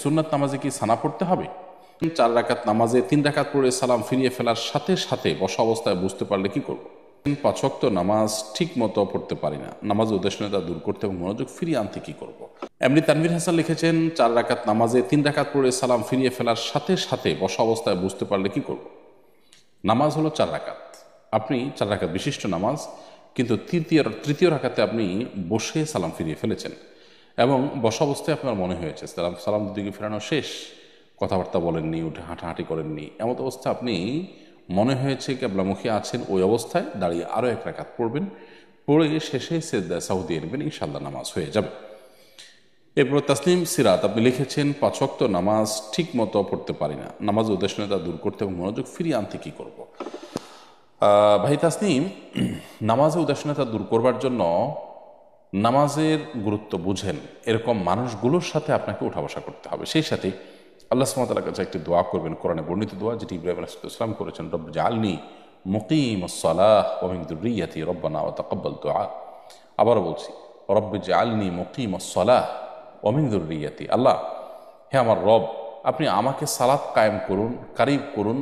সুন্নাত নামাজে কি সানা পড়তে হবে? 4 রাকাত নামাজে 3 রাকাত পড়ে সালাম ফিরিয়ে ফেলার সাথে সাথে বসা অবস্থায় বুঝতে পারলে কি করব? 5 ওয়াক্ত নামাজ ঠিক মতো পড়তে পারি না, নামাজ উদ্দেশ্যতা দূর করতে এবং মনোযোগ ফিরিয়ে আনতে কি করব? এমনি তানভীর হাসান লিখেছেন 4 রাকাত নামাজে 3 রাকাত পড়ে সালাম ফিরিয়ে ফেলার সাথে সাথে বসা অবস্থায় বুঝতে পারলে কি করব? নামাজ হলো 4 রাকাত, আপনি 4 রাকাত বিশিষ্ট নামাজ, কিন্তু তৃতীয় রাকাতে আপনি বসে সালাম ফিরিয়ে ফেলেছেন এবং বসা অবস্থায় আপনার মনে হয়েছে সালাম দিকে ফেরানো শেষ, কথাবার্তা বলেননি, উঠে হাঁটাহাঁটি করেননি, এমন অবস্থা আপনি মনে হয়েছে কেবলামুখী আছেন, ওই অবস্থায় দাঁড়িয়ে আরও 1 রাকাত পড়বেন, পড়ে শেষে সেজদায় সাহু দিয়ে নেবেন, ইনশাআল্লাহ নামাজ হয়ে যাবে। এরপর তাসলিম সিরাত আপনি লিখেছেন 5 ওয়াক্ত নামাজ ঠিক মতো পড়তে পারি না, নামাজ উদ্দেশ্যতা দূর করতে এবং মনোযোগ ফিরিয়ে আনতে কি করব? ভাই তাসনিম, নামাজে উদাসীনতা দূর করবার জন্য নামাজের গুরুত্ব বুঝেন এরকম মানুষগুলোর সাথে আপনাকে উঠা বসা করতে হবে। সেই সাথে আল্লাহ সুবহানাহু ওয়া তাআলার কাছে একটি দোয়া করবেন, কোরআনে বর্ণিত দোয়া, যেটি ইব্রাহিম আলাইহিস সালাম করেছেন, রব্বি জাআলনি মুকিমাস সালাহ ওয়া মিন যুররিয়্যাতি রব্বানা ওয়া তাকাব্বাল দুআ। আবারও বলছি, রব্বি জাআলনি মুকিমাস সালাহ ওয়া মিন যুররিয়্যাতি। আল্লাহ, হে আমার রব, আপনি আমাকে সালাত কায়েম করুন, কারিব করুন,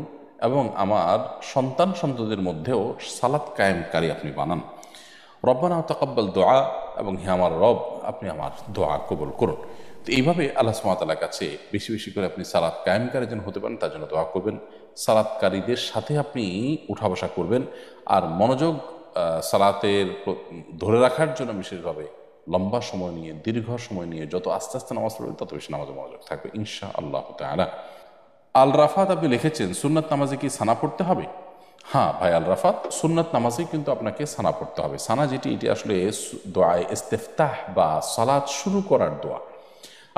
এবং আমার সন্তান সন্ততির মধ্যেও সালাত কায়েমকারী আপনি বানান। রব্বানা তাকাব্বাল দোয়া, এবং হে আমার রব, আপনি আমার দোয়া কবুল করুন। তো এইভাবে আল্লাহ সুবহানাহু ওয়া তাআলার কাছে বেশি বেশি করে আপনি সালাত কায়েমকারী যেন হতে পারেন তার জন্য দোয়া করবেন। সালাতকারীদের সাথে আপনি উঠা বসা করবেন, আর মনোযোগ সালাতের ধরে রাখার জন্য বিশেষভাবে লম্বা সময় নিয়ে, দীর্ঘ সময় নিয়ে যত আস্তে আস্তে নামাজ পড়বেন তত বেশি নামাজে মনোযোগ থাকবে ইনশাআল্লাহ তাআলা। আল রাফাত আপনি লিখেছেন সুন্নাত নামাজে কি সানা পড়তে হবে? হ্যাঁ ভাই আল রাফাত, সুন্নাত নামাজে কিন্তু আপনাকে সানা পড়তে হবে। সানা যেটি, এটি আসলে দোয়ায়ে ইস্তেফতাহ বা সালাত শুরু করার দোয়া।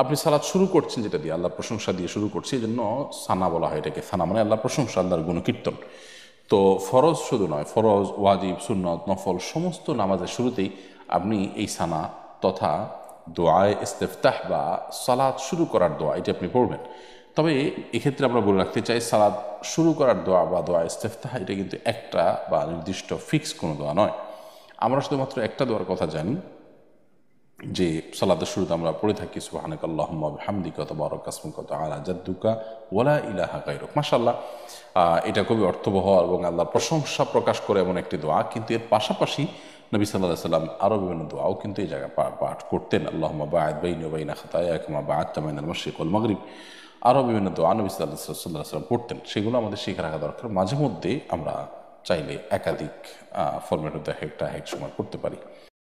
আপনি সালাত শুরু করছেন যেটা দিয়ে, আল্লাহর প্রশংসা দিয়ে শুরু করছি, এই জন্য সানা বলা হয় এটাকে। সানা মানে আল্লাহর প্রশংসা, আল্লাহর গুণকীর্তন। তো ফরজ শুধু নয়, ফরজ, ওয়াজিব, সুন্নত, নফল সমস্ত নামাজের শুরুতেই আপনি এই সানা তথা দোয়ায়ে ইস্তেফতাহ বা সালাত শুরু করার দোয়া এটি আপনি পড়বেন। তবে এক্ষেত্রে আমরা বলে রাখতে চাই, সালাত শুরু করার দোয়া বা দোয়া ইস্তেফতাহ এটা কিন্তু একটা বা নির্দিষ্ট ফিক্স কোনো দোয়া নয়। আমরা শুধুমাত্র একটা দোয়ার কথা জানি, যে সালাতের শুরুতে আমরা পড়ে থাকি সুবহানাকাল্লাহুম্মা ওয়া বিহামদিকা ওয়া তাবারাকা ইসমুকা ওয়া তাআলা জাদ্দুকা ওয়া লা ইলাহা গায়রুক। মাশাআল্লাহ, এটা খুবই অর্থবহ এবং আল্লাহর প্রশংসা প্রকাশ করে এমন একটি দোয়া। কিন্তু এর পাশাপাশি নবী সাল্লাল্লাহু আলাইহি সাল্লাম আরও বিভিন্ন দোয়াও কিন্তু এই জায়গায় পাঠ করতেন। আল্লাহুম্মা বা'আদ বাইনি ওয়া বাইনা খাতায়ায়া কামা বা'আদতা বাইনাল মাশরিক ওয়াল মাগরিব। আরও বিভিন্ন দোয়া নবী সাল্লাল্লাহু আলাইহি সাল্লাম পড়তেন, সেগুলো আমাদের শিখে রাখা দরকার। মাঝে মধ্যে আমরা চাইলে একাধিক ফরম্যাটে এক সময় পড়তে পারি।